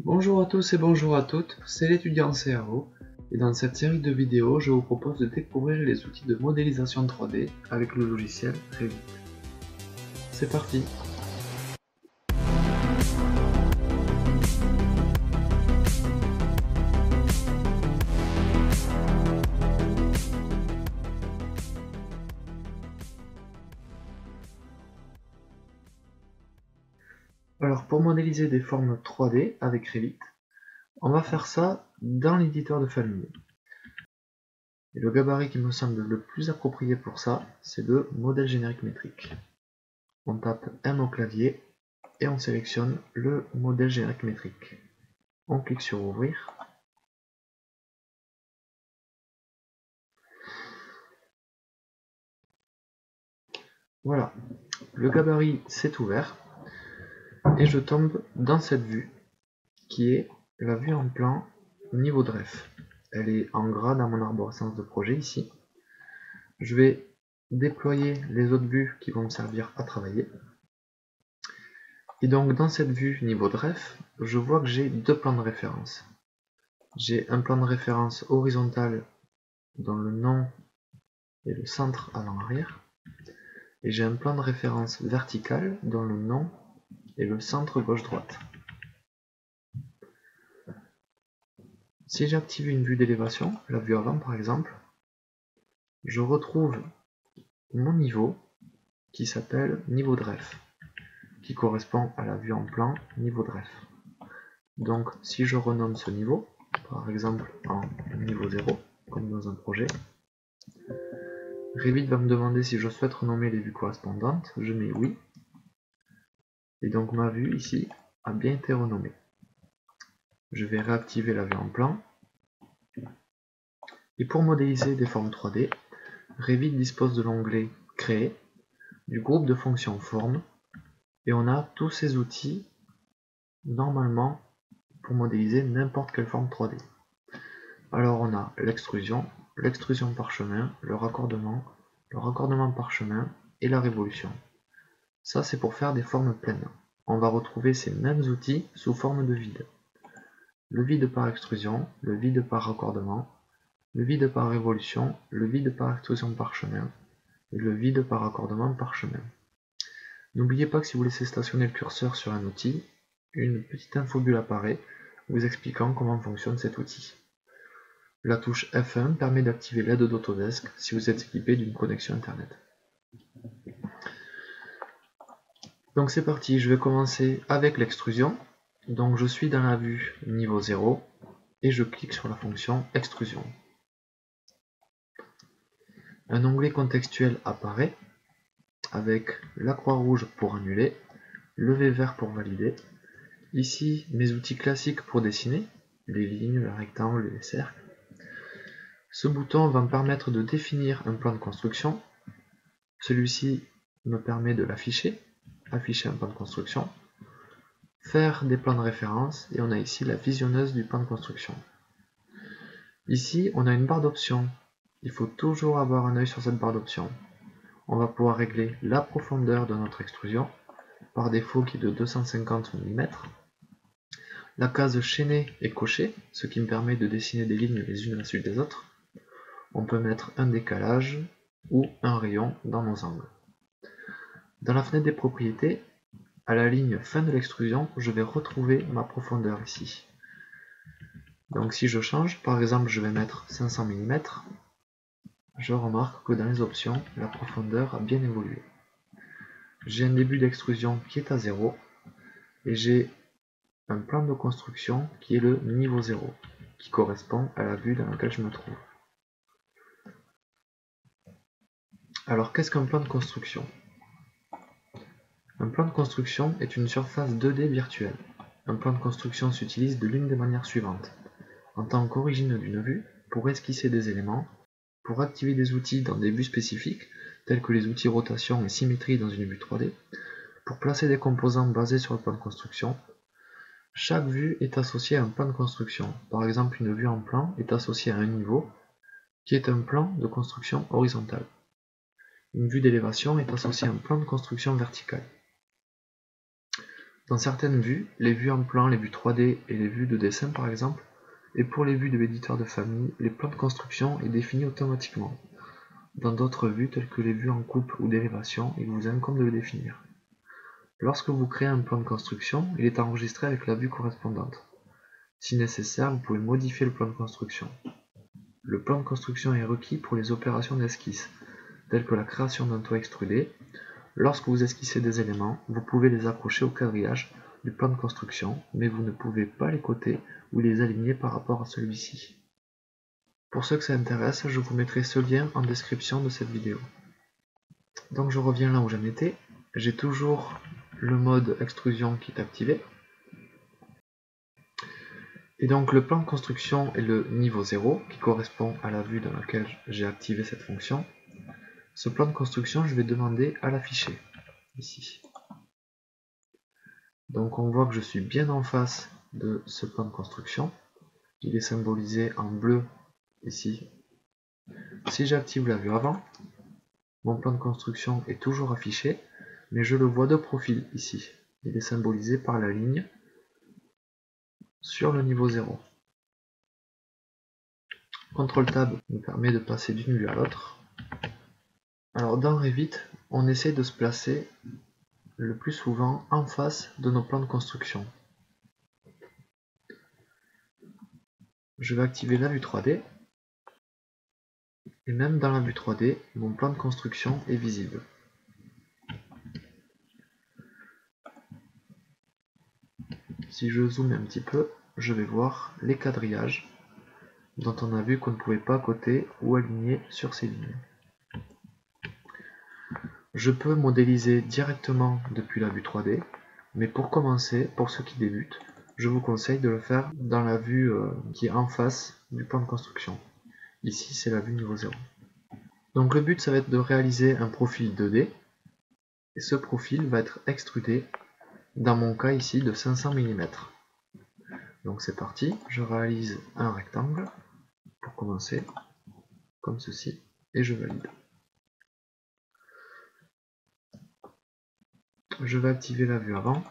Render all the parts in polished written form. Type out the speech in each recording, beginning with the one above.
Bonjour à tous et bonjour à toutes, c'est l'étudiant CRO et dans cette série de vidéos je vous propose de découvrir les outils de modélisation 3D avec le logiciel Revit. C'est parti! Alors pour modéliser des formes 3D avec Revit, on va faire ça dans l'éditeur de famille. Et le gabarit qui me semble le plus approprié pour ça, c'est le modèle générique métrique. On tape M au clavier et on sélectionne le modèle générique métrique. On clique sur ouvrir. Voilà, le gabarit s'est ouvert et je tombe dans cette vue qui est la vue en plan niveau de ref. Elle est en gras dans mon arborescence de projet ici. Je vais déployer les autres vues qui vont me servir à travailler. Et donc dans cette vue niveau de ref, je vois que j'ai deux plans de référence. J'ai un plan de référence horizontal dont le nom et le centre avant-arrière. Et j'ai un plan de référence vertical dont le nom et le centre gauche-droite. Si j'active une vue d'élévation, la vue avant par exemple, je retrouve mon niveau qui s'appelle niveau de ref, qui correspond à la vue en plan niveau de ref. Donc si je renomme ce niveau, par exemple en niveau 0, comme dans un projet, Revit va me demander si je souhaite renommer les vues correspondantes, je mets oui, et donc ma vue ici a bien été renommée. Je vais réactiver la vue en plan, et pour modéliser des formes 3D, Revit dispose de l'onglet Créer, du groupe de fonctions Formes, et on a tous ces outils normalement pour modéliser n'importe quelle forme 3D. Alors on a l'extrusion par chemin, le raccordement par chemin et la révolution. Ça c'est pour faire des formes pleines. On va retrouver ces mêmes outils sous forme de vide. Le vide par extrusion, le vide par raccordement, le vide par révolution, le vide par extrusion par chemin et le vide par raccordement par chemin. N'oubliez pas que si vous laissez stationner le curseur sur un outil, une petite infobulle apparaît vous expliquant comment fonctionne cet outil. La touche F1 permet d'activer l'aide d'Autodesk si vous êtes équipé d'une connexion internet. Donc c'est parti, je vais commencer avec l'extrusion. Donc je suis dans la vue niveau 0 et je clique sur la fonction extrusion. Un onglet contextuel apparaît avec la croix rouge pour annuler, le V vert pour valider. Ici mes outils classiques pour dessiner, les lignes, les rectangles, les cercles. Ce bouton va me permettre de définir un plan de construction. Celui-ci me permet de l'afficher, afficher un plan de construction, faire des plans de référence, et on a ici la visionneuse du plan de construction. Ici, on a une barre d'options. Il faut toujours avoir un œil sur cette barre d'options. On va pouvoir régler la profondeur de notre extrusion, par défaut qui est de 250 mm. La case chaînée est cochée, ce qui me permet de dessiner des lignes les unes à la suite des autres. On peut mettre un décalage ou un rayon dans nos angles. Dans la fenêtre des propriétés, à la ligne fin de l'extrusion, je vais retrouver ma profondeur ici. Donc si je change, par exemple je vais mettre 500 mm, je remarque que dans les options, la profondeur a bien évolué. J'ai un début d'extrusion qui est à 0, et j'ai un plan de construction qui est le niveau 0, qui correspond à la vue dans laquelle je me trouve. Alors qu'est-ce qu'un plan de construction ? Un plan de construction est une surface 2D virtuelle. Un plan de construction s'utilise de l'une des manières suivantes. En tant qu'origine d'une vue, pour esquisser des éléments, pour activer des outils dans des vues spécifiques, tels que les outils rotation et symétrie dans une vue 3D, pour placer des composants basés sur le plan de construction. Chaque vue est associée à un plan de construction. Par exemple, une vue en plan est associée à un niveau, qui est un plan de construction horizontal. Une vue d'élévation est associée à un plan de construction vertical. Dans certaines vues, les vues en plan, les vues 3D et les vues de dessin par exemple, et pour les vues de l'éditeur de famille, les plans de construction est défini automatiquement. Dans d'autres vues, telles que les vues en coupe ou dérivation, il vous incombe de le définir. Lorsque vous créez un plan de construction, il est enregistré avec la vue correspondante. Si nécessaire, vous pouvez modifier le plan de construction. Le plan de construction est requis pour les opérations d'esquisse, telles que la création d'un toit extrudé. Lorsque vous esquissez des éléments, vous pouvez les accrocher au quadrillage du plan de construction, mais vous ne pouvez pas les coter ou les aligner par rapport à celui-ci. Pour ceux que ça intéresse, je vous mettrai ce lien en description de cette vidéo. Donc je reviens là où j'en étais. J'ai toujours le mode extrusion qui est activé. Et donc le plan de construction est le niveau 0 qui correspond à la vue dans laquelle j'ai activé cette fonction. Ce plan de construction, je vais demander à l'afficher ici. Donc on voit que je suis bien en face de ce plan de construction. Il est symbolisé en bleu ici. Si j'active la vue avant, mon plan de construction est toujours affiché, mais je le vois de profil ici. Il est symbolisé par la ligne sur le niveau 0. CTRL Tab nous permet de passer d'une vue à l'autre. Alors dans Revit, on essaie de se placer le plus souvent en face de nos plans de construction. Je vais activer la vue 3D. Et même dans la vue 3D, mon plan de construction est visible. Si je zoome un petit peu, je vais voir les quadrillages dont on a vu qu'on ne pouvait pas coter ou aligner sur ces lignes. Je peux modéliser directement depuis la vue 3D, mais pour commencer, pour ceux qui débutent, je vous conseille de le faire dans la vue qui est en face du plan de construction. Ici, c'est la vue niveau 0. Donc le but, ça va être de réaliser un profil 2D, et ce profil va être extrudé, dans mon cas ici, de 500 mm. Donc c'est parti, je réalise un rectangle, pour commencer, comme ceci, et je valide. Je vais activer la vue avant,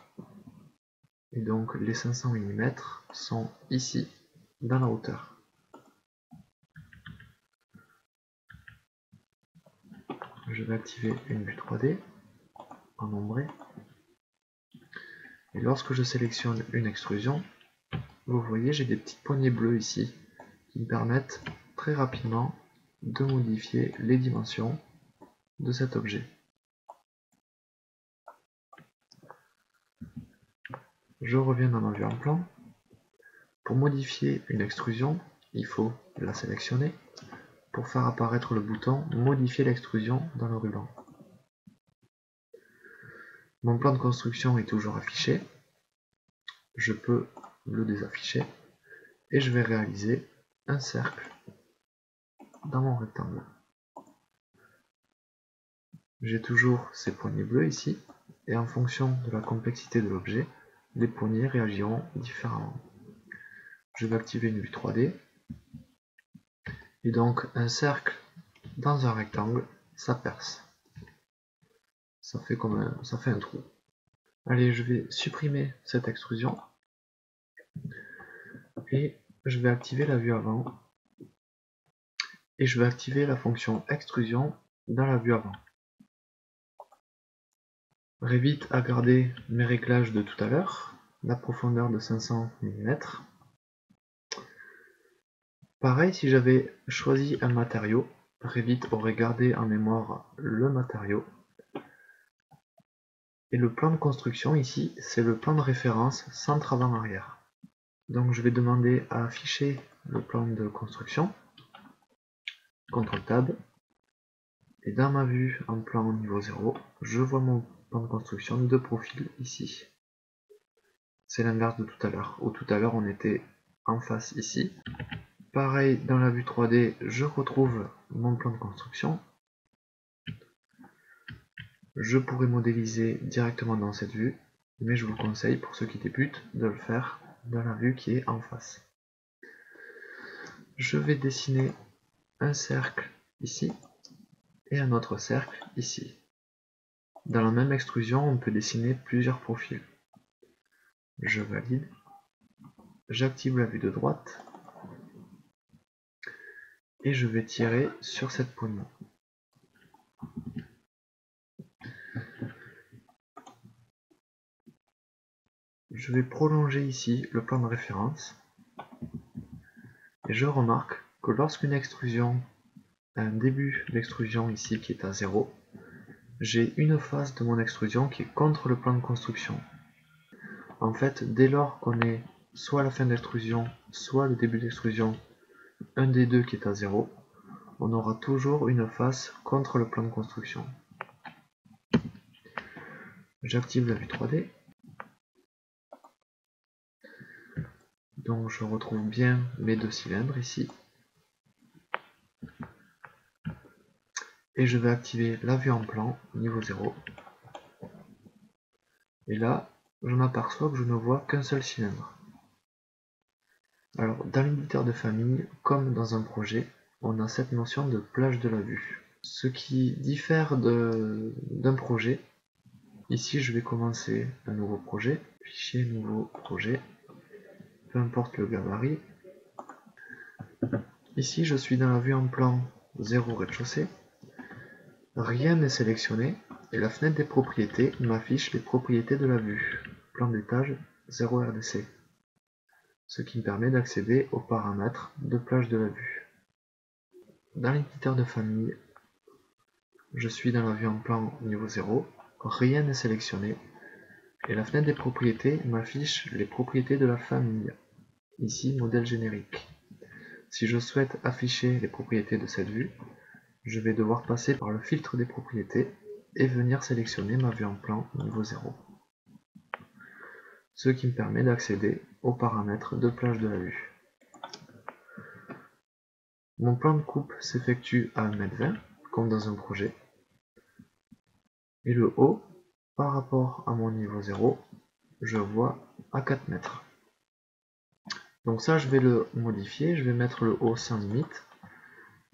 et donc les 500 mm sont ici, dans la hauteur. Je vais activer une vue 3D, en ombré, et lorsque je sélectionne une extrusion, vous voyez j'ai des petites poignées bleues ici, qui me permettent très rapidement de modifier les dimensions de cet objet. Je reviens dans ma vue en plan. Pour modifier une extrusion, il faut la sélectionner pour faire apparaître le bouton modifier l'extrusion dans le ruban. Mon plan de construction est toujours affiché. Je peux le désafficher et je vais réaliser un cercle dans mon rectangle. J'ai toujours ces poignées bleues ici et en fonction de la complexité de l'objet, les poignées réagiront différemment. Je vais activer une vue 3D et donc un cercle dans un rectangle, ça perce. Ça fait un trou. Allez, je vais supprimer cette extrusion et je vais activer la vue avant et je vais activer la fonction extrusion dans la vue avant. Revit a gardé mes réglages de tout à l'heure, la profondeur de 500 mm. Pareil, si j'avais choisi un matériau, Revit aurait gardé en mémoire le matériau. Et le plan de construction ici, c'est le plan de référence centre avant-arrière. Donc je vais demander à afficher le plan de construction. CTRL Tab. Et dans ma vue en plan niveau 0, je vois mon plan de construction de profil ici. C'est l'inverse de tout à l'heure, où tout à l'heure on était en face ici. Pareil, dans la vue 3D, je retrouve mon plan de construction. Je pourrais modéliser directement dans cette vue, mais je vous conseille, pour ceux qui débutent, de le faire dans la vue qui est en face. Je vais dessiner un cercle ici, et un autre cercle ici. Dans la même extrusion, on peut dessiner plusieurs profils. je valide, j'active la vue de droite et je vais tirer sur cette poignée. Je vais prolonger ici le plan de référence et je remarque que lorsqu'une extrusion a un début d'extrusion ici qui est à 0, j'ai une face de mon extrusion qui est contre le plan de construction. En fait, dès lors qu'on est soit la fin d'extrusion, soit le début d'extrusion, un des deux qui est à 0, on aura toujours une face contre le plan de construction. J'active la vue 3D. Donc je retrouve bien mes deux cylindres ici. Et je vais activer la vue en plan, niveau 0. Et là, je m'aperçois que je ne vois qu'un seul cylindre. Alors, dans l'éditeur de famille, comme dans un projet, on a cette notion de plage de la vue. Ce qui diffère d'un projet, ici je vais commencer un nouveau projet, fichier nouveau projet, peu importe le gabarit. Ici je suis dans la vue en plan 0 rez-de-chaussée, rien n'est sélectionné, et la fenêtre des propriétés m'affiche les propriétés de la vue, plan d'étage 0 RDC, ce qui me permet d'accéder aux paramètres de plage de la vue. Dans l'éditeur de famille, je suis dans la vue en plan niveau 0, rien n'est sélectionné, et la fenêtre des propriétés m'affiche les propriétés de la famille, ici modèle générique. Si je souhaite afficher les propriétés de cette vue, je vais devoir passer par le filtre des propriétés et venir sélectionner ma vue en plan niveau 0. Ce qui me permet d'accéder aux paramètres de plage de la vue. Mon plan de coupe s'effectue à 1,20 m, comme dans un projet. Et le haut, par rapport à mon niveau 0, je vois à 4 mètres. Donc ça, je vais le modifier, je vais mettre le haut sans limite,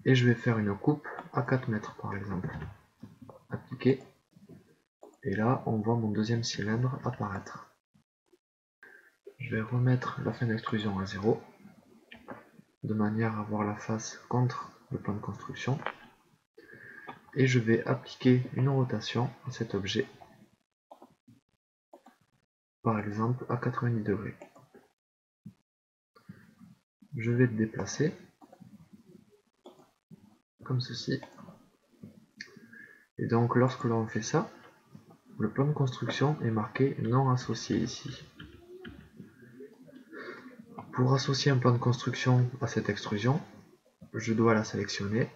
et je vais faire une coupe à 4 mètres par exemple. Appliquer. Et là, on voit mon deuxième cylindre apparaître. Je vais remettre la fin d'extrusion à 0, de manière à avoir la face contre le plan de construction. Et je vais appliquer une rotation à cet objet, par exemple à 90 degrés. Je vais le déplacer, comme ceci. Et donc lorsque l'on fait ça, le plan de construction est marqué non associé ici. Pour associer un plan de construction à cette extrusion, je dois la sélectionner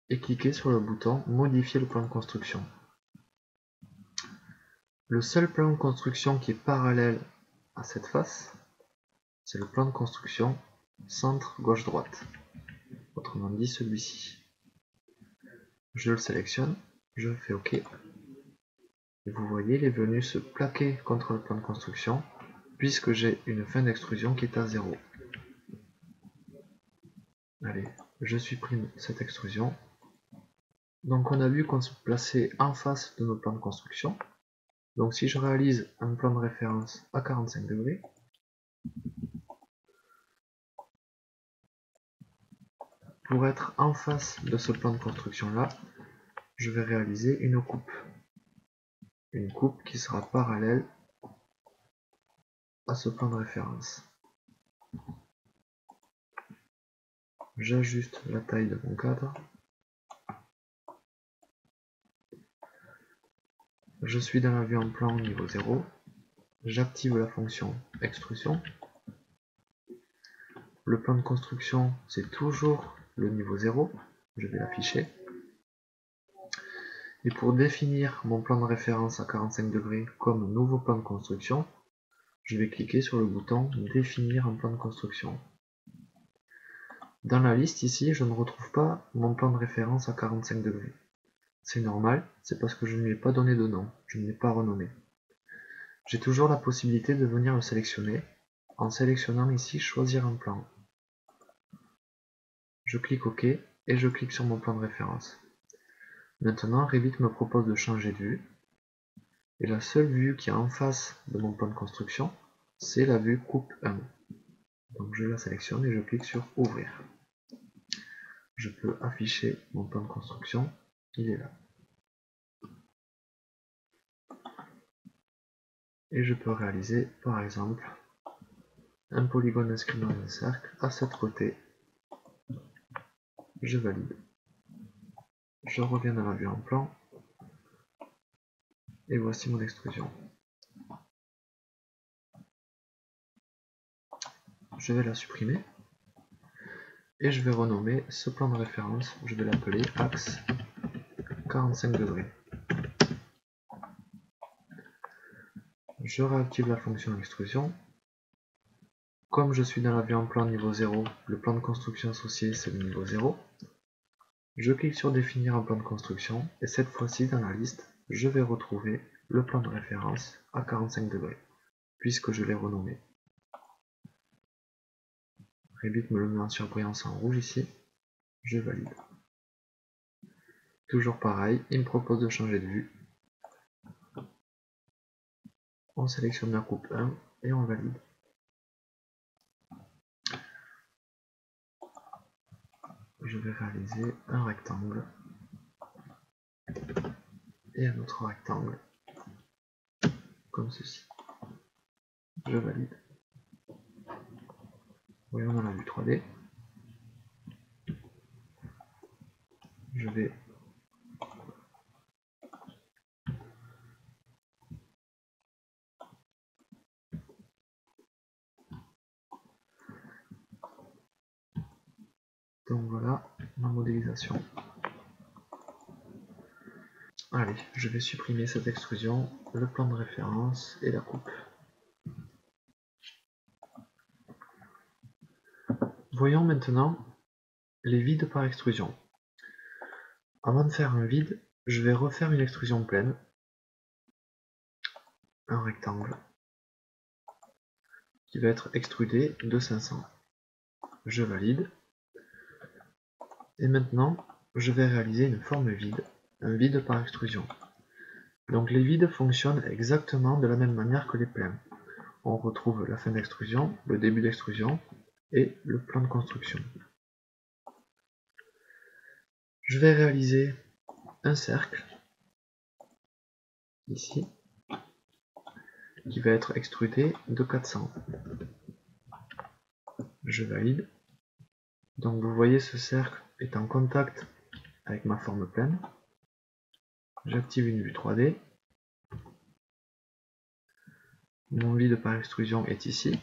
et cliquer sur le bouton modifier le plan de construction. Le seul plan de construction qui est parallèle à cette face, c'est le plan de construction centre gauche-droite, autrement dit celui-ci. Je le sélectionne, je fais OK, et vous voyez, il est venu se plaquer contre le plan de construction, puisque j'ai une fin d'extrusion qui est à 0. Allez, je supprime cette extrusion. Donc on a vu qu'on se plaçait en face de nos plans de construction. Donc si je réalise un plan de référence à 45 degrés, pour être en face de ce plan de construction là, je vais réaliser une coupe. Une coupe qui sera parallèle à ce plan de référence. J'ajuste la taille de mon cadre. Je suis dans la vue en plan niveau 0. J'active la fonction extrusion. Le plan de construction, c'est toujours le niveau 0. Je vais l'afficher. Et pour définir mon plan de référence à 45 degrés comme nouveau plan de construction, je vais cliquer sur le bouton définir un plan de construction. Dans la liste ici, je ne retrouve pas mon plan de référence à 45 degrés. C'est normal, c'est parce que je ne lui ai pas donné de nom, je ne l'ai pas renommé. J'ai toujours la possibilité de venir le sélectionner, en sélectionnant ici choisir un plan. Je clique OK et je clique sur mon plan de référence. Maintenant, Revit me propose de changer de vue, et la seule vue qui est en face de mon plan de construction, c'est la vue coupe 1. Donc je la sélectionne et je clique sur ouvrir. Je peux afficher mon plan de construction, il est là. Et je peux réaliser par exemple un polygone inscrit dans un cercle à 7 côtés. Je valide. Je reviens dans la vue en plan et voici mon extrusion. Je vais la supprimer et je vais renommer ce plan de référence, je vais l'appeler axe 45 degrés. Je réactive la fonction extrusion. Comme je suis dans la vue en plan niveau 0, le plan de construction associé c'est le niveau 0. Je clique sur définir un plan de construction et cette fois-ci dans la liste, je vais retrouver le plan de référence à 45 degrés, puisque je l'ai renommé. Revit me le met en surbrillance en rouge ici, je valide. Toujours pareil, il me propose de changer de vue. On sélectionne la coupe 1 et on valide. Je vais réaliser un rectangle et un autre rectangle, comme ceci. Je valide. Voyons dans la vue 3D. Je vais donc voilà ma modélisation. Allez, je vais supprimer cette extrusion, le plan de référence et la coupe. Voyons maintenant les vides par extrusion. Avant de faire un vide, je vais refaire une extrusion pleine, un rectangle, qui va être extrudé de 500. Je valide. Et maintenant, je vais réaliser une forme vide, un vide par extrusion. Donc les vides fonctionnent exactement de la même manière que les pleins. On retrouve la fin d'extrusion, le début d'extrusion et le plan de construction. Je vais réaliser un cercle, ici, qui va être extrudé de 400. Je valide. Donc vous voyez, ce cercle est en contact avec ma forme pleine. J'active une vue 3D. Mon vide par extrusion est ici.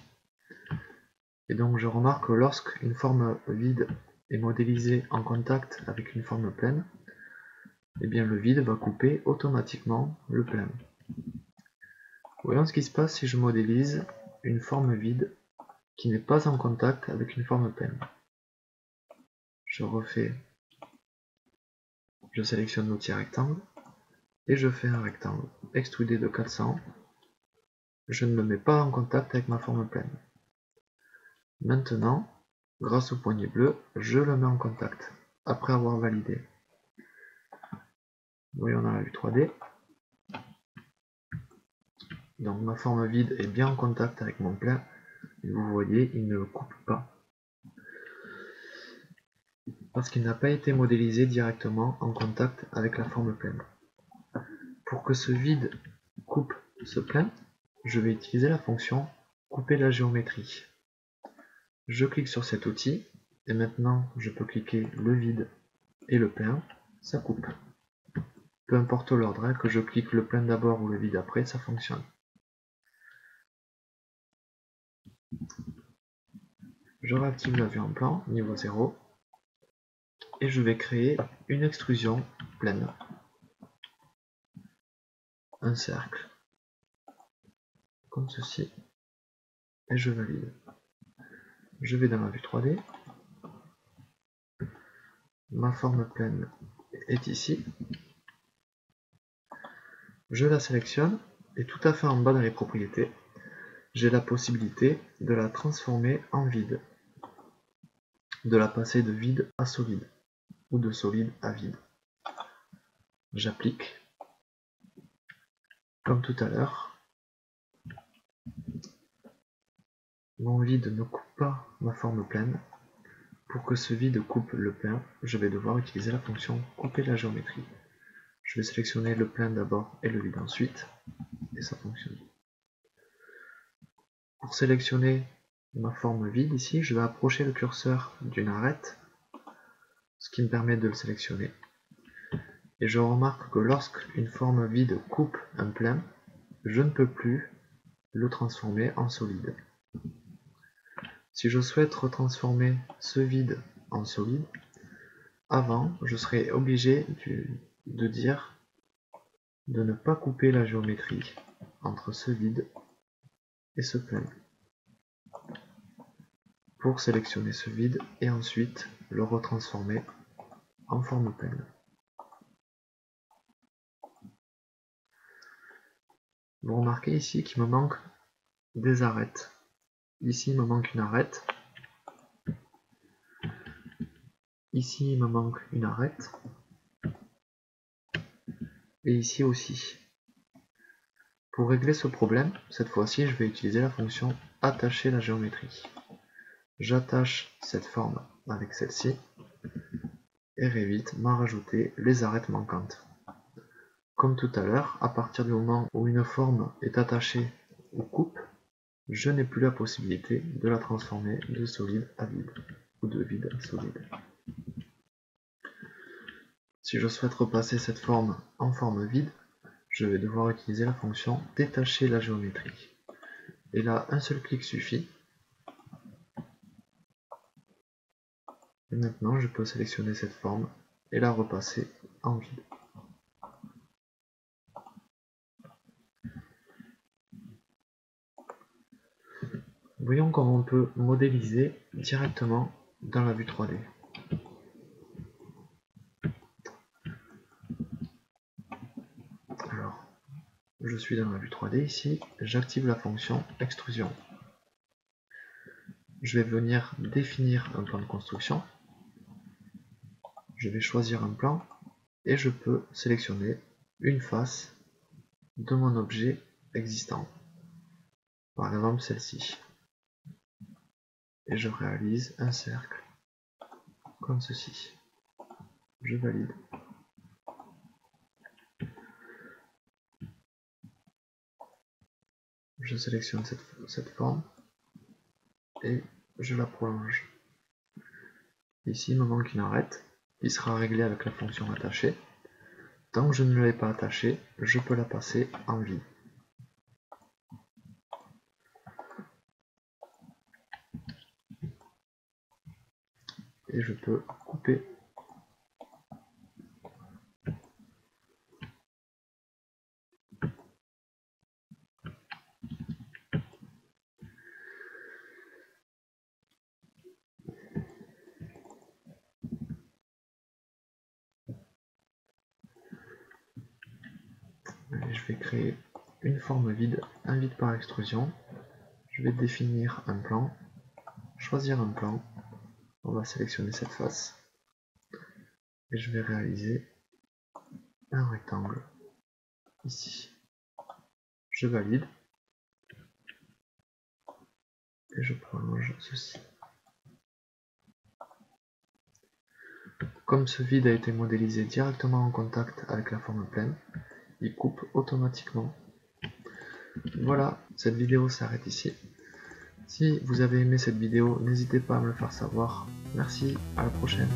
Et donc je remarque que lorsqu'une forme vide est modélisée en contact avec une forme pleine, eh bien le vide va couper automatiquement le plein. Voyons ce qui se passe si je modélise une forme vide qui n'est pas en contact avec une forme pleine. Je sélectionne l'outil rectangle et je fais un rectangle extrudé de 400. Je ne le mets pas en contact avec ma forme pleine. Maintenant, grâce au poignet bleu, je le mets en contact après avoir validé. Voyons dans la vue 3D. Donc ma forme vide est bien en contact avec mon plein. Et vous voyez, il ne coupe pas. Parce qu'il n'a pas été modélisé directement en contact avec la forme pleine. Pour que ce vide coupe ce plein, je vais utiliser la fonction couper la géométrie. Je clique sur cet outil et maintenant je peux cliquer le vide et le plein, ça coupe. Peu importe l'ordre, que je clique le plein d'abord ou le vide après, ça fonctionne. Je réactive la vue en plan, niveau 0, et je vais créer une extrusion pleine. Un cercle, comme ceci, et je valide. Je vais dans ma vue 3D, ma forme pleine est ici, je la sélectionne, et tout à fait en bas dans les propriétés, j'ai la possibilité de la transformer en vide, de la passer de vide à solide, ou de solide à vide. J'applique, comme tout à l'heure, mon vide ne coupe pas ma forme pleine. Pour que ce vide coupe le plein, je vais devoir utiliser la fonction couper la géométrie. Je vais sélectionner le plein d'abord et le vide ensuite, et ça fonctionne. Pour sélectionner ma forme vide ici, je vais approcher le curseur d'une arête, ce qui me permet de le sélectionner. Et je remarque que lorsqu'une forme vide coupe un plein, je ne peux plus le transformer en solide. Si je souhaite retransformer ce vide en solide, avant, je serais obligé de dire de ne pas couper la géométrie entre ce vide et ce plein, pour sélectionner ce vide et ensuite le retransformer en forme pleine. Vous remarquez ici qu'il me manque des arêtes. Ici il me manque une arête. Ici il me manque une arête. Et ici aussi. Pour régler ce problème, cette fois-ci je vais utiliser la fonction attacher la géométrie. J'attache cette forme avec celle-ci et Revit m'a rajouté les arêtes manquantes. Comme tout à l'heure, à partir du moment où une forme est attachée ou coupe, je n'ai plus la possibilité de la transformer de solide à vide, ou de vide à solide. Si je souhaite repasser cette forme en forme vide, je vais devoir utiliser la fonction détacher la géométrie. Et là, un seul clic suffit. Et maintenant, je peux sélectionner cette forme et la repasser en vide. Voyons comment on peut modéliser directement dans la vue 3D. Alors, je suis dans la vue 3D ici, j'active la fonction extrusion. Je vais venir définir un plan de construction. Je vais choisir un plan et je peux sélectionner une face de mon objet existant. Par exemple celle-ci. Et je réalise un cercle comme ceci. Je valide. Je sélectionne cette forme et je la prolonge. Ici, il me manque une arête qui sera réglée avec la fonction attachée. Tant que je ne l'ai pas attachée, je peux la passer en vide. Et je peux couper. Et je vais créer une forme vide, un vide par extrusion. Je vais définir un plan, choisir un plan. On va sélectionner cette face. Et je vais réaliser un rectangle ici. Je valide. Et je prolonge ceci. Comme ce vide a été modélisé directement en contact avec la forme pleine, il coupe automatiquement. Voilà, cette vidéo s'arrête ici. Si vous avez aimé cette vidéo, n'hésitez pas à me le faire savoir. Merci, à la prochaine.